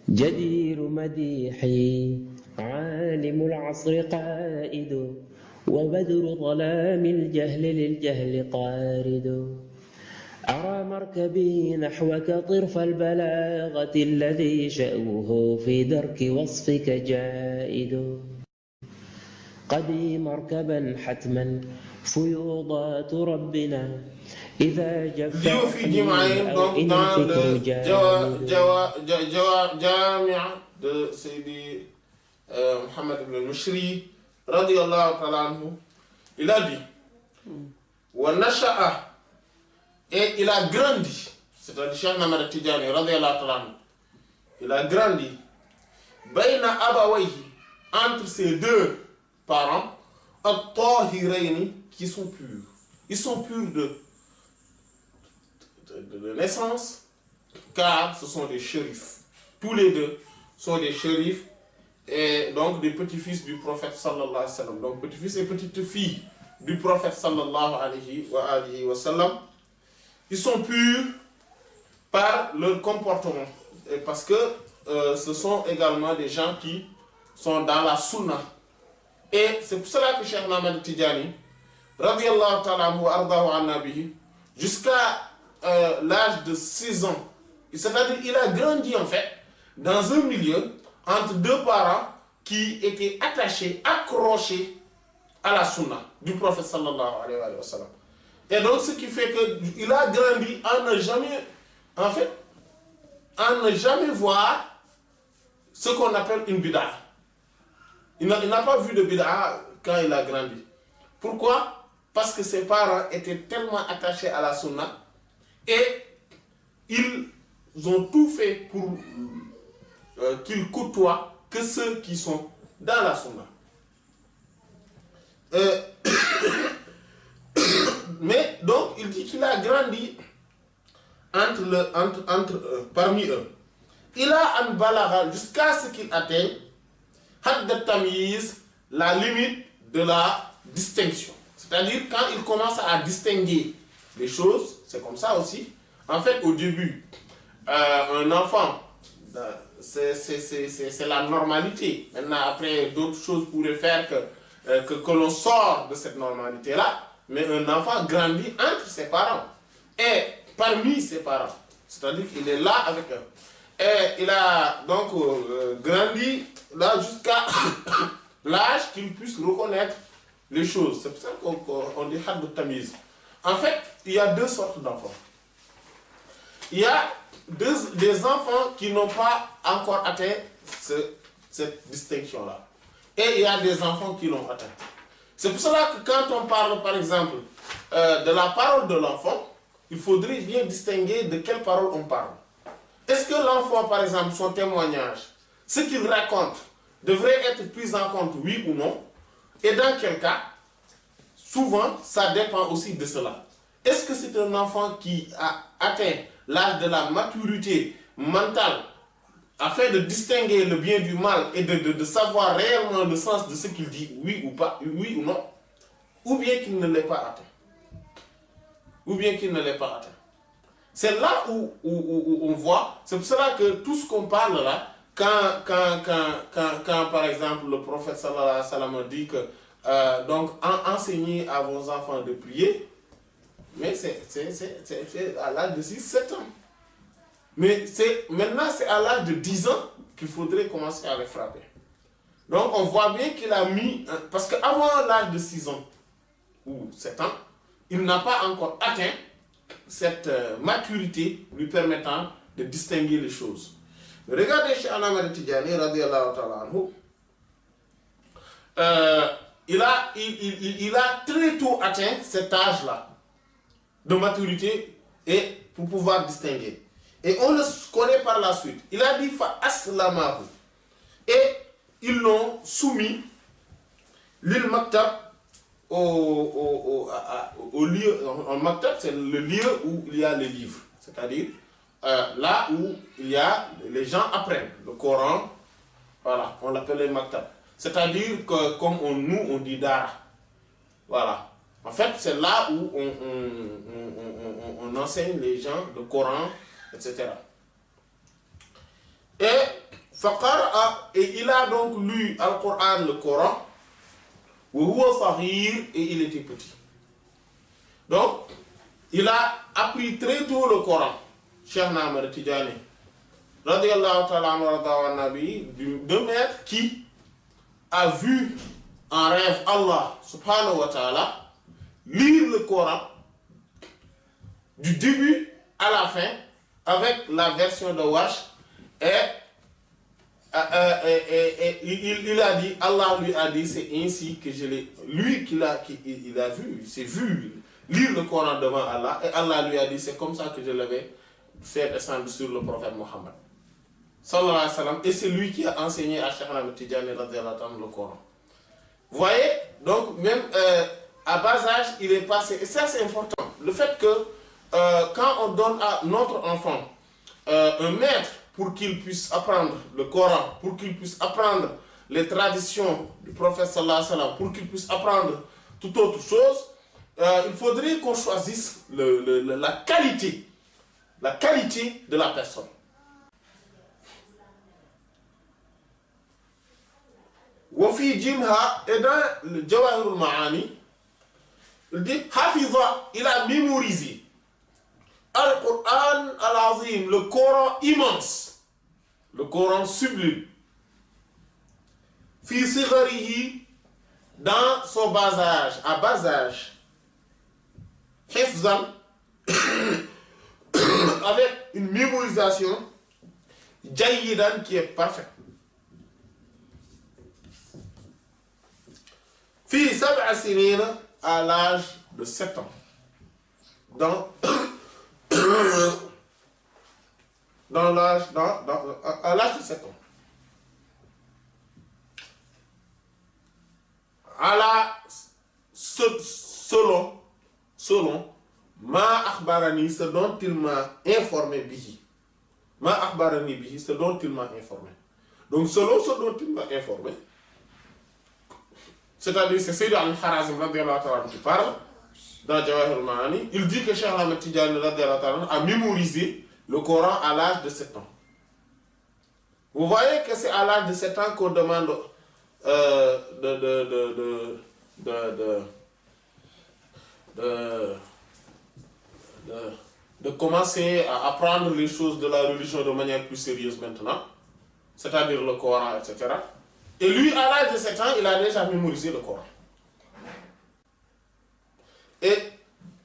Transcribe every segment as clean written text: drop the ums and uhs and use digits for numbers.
جدير مديحي عالم العصر قائد وبدر ظلام الجهل للجهل طارد أرى مركبي نحوك طرف البلاغة الذي شأوه في درك وصفك جائد قدي مركبا حتما فيوضات ربنا إذا جف Dieu fit Dimaïn, أو donc إن dans الفكر le جامد. Jamia de Sidi Mohammed ibn al-Mishri, radiallahu ta'ala anhu, il a dit Wa nasha'a, et il a grandi, c'est-à-dire Cheikh Ahmad Tidjani, radiallahu ta'ala anhu, il a grandi, Bayna Abawayhi, entre ses deux parents, At-Tahirayni, qui sont purs. Ils sont purs de naissance, car ce sont des shérifs. Tous les deux sont des shérifs, et donc des petits-fils du prophète sallallahu alayhi wa sallam. Donc petits-fils et petites-filles du prophète sallallahu alayhi wa sallam. Ils sont purs par leur comportement, et parce que ce sont également des gens qui sont dans la sunna. Et c'est pour cela que Cheikh Ahmad Tidjani, radiallahu ta'ala anhu wa ardahu an nabihi, jusqu'à l'âge de 6 ans, c'est-à-dire il a grandi en fait dans un milieu entre deux parents qui étaient attachés, accrochés à la sunna du prophète sallallahu alayhi wa sallam. Et donc ce qui fait qu'il a grandi en ne jamais, en fait, en ne jamais voir ce qu'on appelle une bid'a. Il n'a pas vu de bid'a quand il a grandi. Pourquoi? Parce que ses parents étaient tellement attachés à la sunna et ils ont tout fait pour qu'ils côtoient que ceux qui sont dans la sunna. Mais donc il dit qu'il a grandi parmi eux. Il a un balagha jusqu'à ce qu'il atteigne Hadd Tamiz, la limite de la distinction. C'est-à-dire quand il commence à distinguer les choses, c'est comme ça aussi. En fait, au début, un enfant, c'est la normalité. Maintenant, après, d'autres choses pourraient faire que l'on sort de cette normalité-là. Mais un enfant grandit entre ses parents et parmi ses parents. C'est-à-dire qu'il est là avec eux. Et il a donc grandi là jusqu'à l'âge qu'il puisse reconnaître les choses. C'est pour ça qu'on dit Hadd Tamiz. En fait, il y a deux sortes d'enfants. Il y a des enfants qui n'ont pas encore atteint cette distinction-là. Et il y a des enfants qui l'ont atteint. C'est pour cela que quand on parle, par exemple, de la parole de l'enfant, il faudrait bien distinguer de quelle parole on parle. Est-ce que l'enfant, par exemple, son témoignage, ce qu'il raconte, devrait être pris en compte, oui ou non? Et dans quel cas? Souvent, ça dépend aussi de cela. Est-ce que c'est un enfant qui a atteint l'âge de la maturité mentale afin de distinguer le bien du mal et de savoir réellement le sens de ce qu'il dit, oui ou pas, oui ou non? Ou bien qu'il ne l'ait pas atteint? Ou bien qu'il ne l'ait pas atteint? C'est là où on voit, c'est pour cela que tout ce qu'on parle là, quand par exemple le prophète sallallahu alayhi wa sallam dit que donc enseignez à vos enfants de prier, mais c'est à l'âge de 6-7 ans. Mais maintenant c'est à l'âge de 10 ans qu'il faudrait commencer à les frapper. Donc on voit bien qu'il a mis, parce qu'avant l'âge de 6 ans ou 7 ans, il n'a pas encore atteint cette maturité lui permettant de distinguer les choses. Regardez chez Ahmad Tidjani, radiallahu ta'ala anhu, il a très tôt atteint cet âge-là de maturité et pour pouvoir distinguer. Et on le connaît par la suite. Il a dit fa aslamahu. Et ils l'ont soumis l'île Maktab au lieu. En Maktab, c'est le lieu où il y a les livres. C'est-à-dire là où il y a, les gens apprennent le Coran. Voilà, on l'appelle le Maktab. C'est-à-dire que comme nous on dit Dara. Voilà. En fait, c'est là où on enseigne les gens le Coran, etc. Et فقرأ, et il a donc lu Al-Qur'an, le Coran, وهو صغير, et il était petit. Donc, il a appris très tôt le Coran, Cheikh Ahmad Tidjani, radiyallahu ta'ala anhu nabi, de maître qui a vu en rêve Allah subhanahu wa ta'ala lire le Coran du début à la fin avec la version de Warsh et il a dit, Allah lui a dit, c'est ainsi que je l'ai, lui il a vu, il s'est vu lire le Coran devant Allah et Allah lui a dit, c'est comme ça que je l'avais fait descendre sur le prophète Mohammed sallallahu alayhi wa sallam, et c'est lui qui a enseigné à Cheikh Ahmad Tidjani radiyallahu anhu le Coran. Vous voyez, donc même à bas âge, il est passé, et ça c'est important, le fait que quand on donne à notre enfant un maître pour qu'il puisse apprendre le Coran, pour qu'il puisse apprendre les traditions du prophète sallallahu alayhi wa sallam, pour qu'il puisse apprendre toute autre chose, il faudrait qu'on choisisse la qualité de la personne. Wafi Jimha, et dans le Jawahirul Ma'ani, il dit Hafiza, il a mémorisé Al-Qur'an al-Azim, le Coran immense, le Coran sublime. Fi sigharihi, dans son bas âge, à bas âge. Hifzan, avec une mémorisation jayidan qui est parfaite. Fi sab'a sinina, à l'âge de 7 ans. À l'âge de 7 ans. Selon ma akhbarani, ce dont il m'a informé bihi. Ma akhbarani bihi, ce dont il m'a informé. Donc selon ce dont il m'a informé, c'est-à-dire c'est Sayyid al-Harazim radiyallahu ta'ala qui parle dans Jawahir al-Ma'ani, il dit que Cheikh Ahmad Tidjani radiyallahu ta'ala a mémorisé le Coran à l'âge de 7 ans. Vous voyez que c'est à l'âge de 7 ans qu'on demande de commencer à apprendre les choses de la religion de manière plus sérieuse maintenant, c'est-à-dire le Coran, etc. Et lui, à l'âge de 7 ans, il a déjà mémorisé le Coran. Et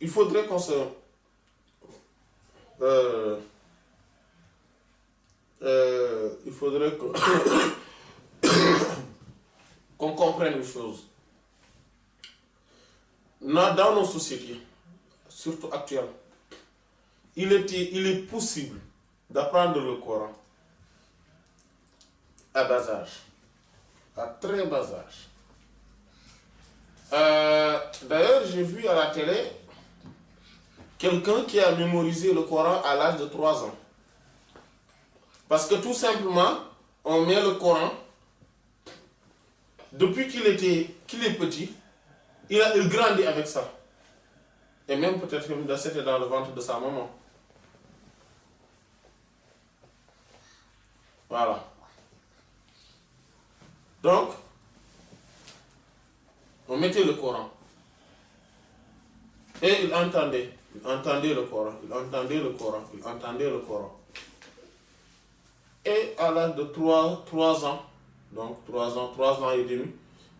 il faudrait qu'on se... il faudrait qu'on comprenne une chose. Dans nos sociétés, surtout actuelles, il est possible d'apprendre le Coran à bas âge, à très bas âge. D'ailleurs, j'ai vu à la télé quelqu'un qui a mémorisé le Coran à l'âge de 3 ans. Parce que tout simplement, on met le Coran, depuis qu'il est petit, il grandit avec ça. Et même peut-être que c'était dans le ventre de sa maman. Voilà. Donc, on mettait le Coran. Et il entendait le Coran, il entendait le Coran, il entendait le Coran. Et à l'âge de 3 ans, donc 3 ans et demi,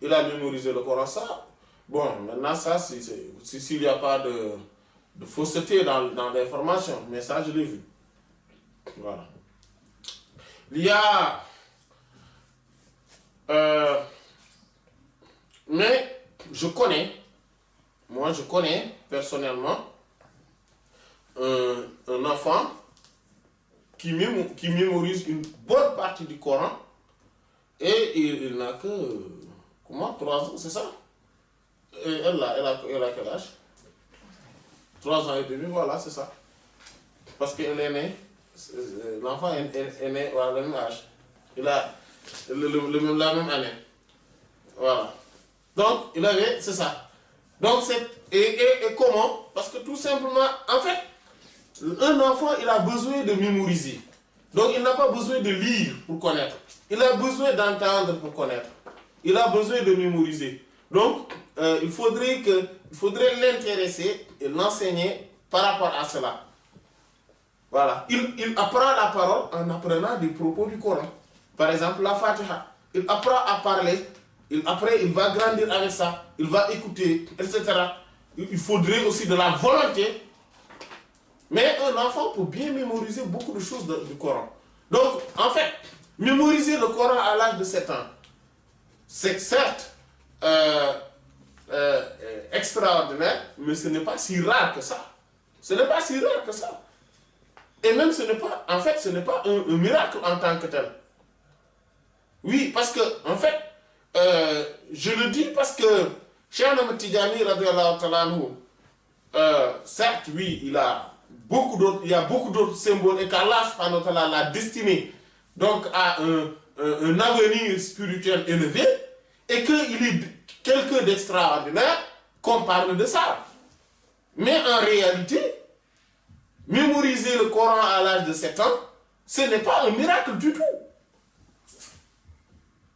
il a mémorisé le Coran. Ça, bon, maintenant ça, s'il n'y a pas de fausseté dans l'information, mais ça, je l'ai vu. Voilà. Il y a... mais je connais personnellement un enfant qui mémorise une bonne partie du Coran et il n'a que 3 ans, c'est ça? Et elle a quel âge? 3 ans et demi, voilà, c'est ça. Parce qu'elle est née, l'enfant est né à le même âge. Il a la même année. Voilà. Donc, il avait, c'est ça. Donc, et comment? Parce que tout simplement, en fait, un enfant, il a besoin de mémoriser. Donc il n'a pas besoin de lire pour connaître. Il a besoin d'entendre pour connaître. Il a besoin de mémoriser. Donc il faudrait l'intéresser et l'enseigner par rapport à cela. Voilà. Il apprend la parole en apprenant des propos du Coran. Par exemple, la Fatiha. Il apprend à parler. Après, il va grandir avec ça. Il va écouter, etc. Il faudrait aussi de la volonté. Mais un enfant peut bien mémoriser beaucoup de choses du Coran. Donc, en fait, mémoriser le Coran à l'âge de 7 ans, c'est certes extraordinaire, mais ce n'est pas si rare que ça. Ce n'est pas si rare que ça. Et même ce n'est pas, en fait, ce n'est pas un miracle en tant que tel. Oui, parce que, en fait, je le dis parce que Cheikh Ahmed Tidjani, radiyallahu ta'ala anhu, certes, oui, il y a beaucoup d'autres symboles et qu'Allah subhanahu wa ta'ala l'a destiné donc à un avenir spirituel élevé et qu'il est quelqu'un d'extraordinaire qu'on parle de ça. Mais en réalité, mémoriser le Coran à l'âge de 7 ans, ce n'est pas un miracle du tout.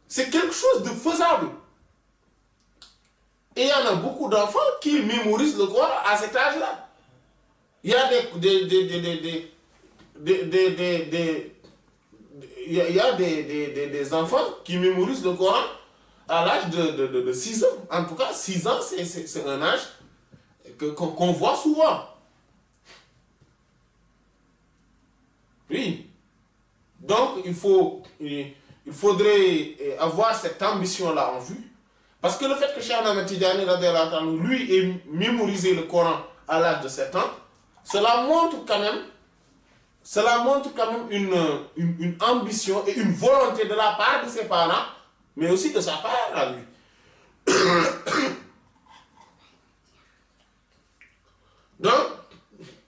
C'est quelque chose de faisable. Et il y en a beaucoup d'enfants qui mémorisent le Coran à cet âge-là. Il y a des enfants qui mémorisent le Coran à l'âge de 6 ans. En tout cas, 6 ans, c'est un âge qu'on voit souvent. Oui. Donc, il faudrait avoir cette ambition-là en vue. Parce que le fait que Cheikh Ahmed Tidjani, lui, ait mémorisé le Coran à l'âge de 7 ans, cela montre quand même une ambition et une volonté de la part de ses parents, mais aussi de sa part à lui. Donc,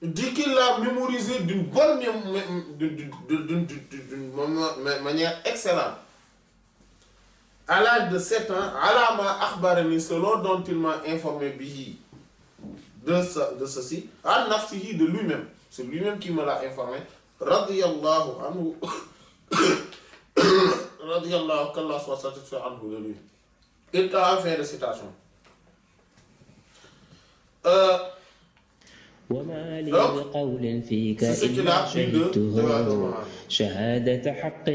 dit qu'il l'a mémorisé d'une manière excellente. À l'âge de 7 ans, Alama Akhbarani, selon dont il m'a informé bihi de ceci, al nafsihi de lui-même. C'est lui-même qui me l'a informé. Radiyallahu anhu. Radiyallahu, qu'Allah soit satisfait anhu de lui. Et t'as fin de citation. وما لي بقول فيك إلا شهدته شهادة حق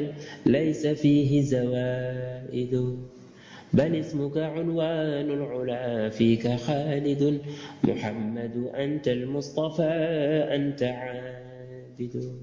ليس فيه زوائد بل اسمك عنوان العلا فيك خالد محمد أنت المصطفى أنت عابد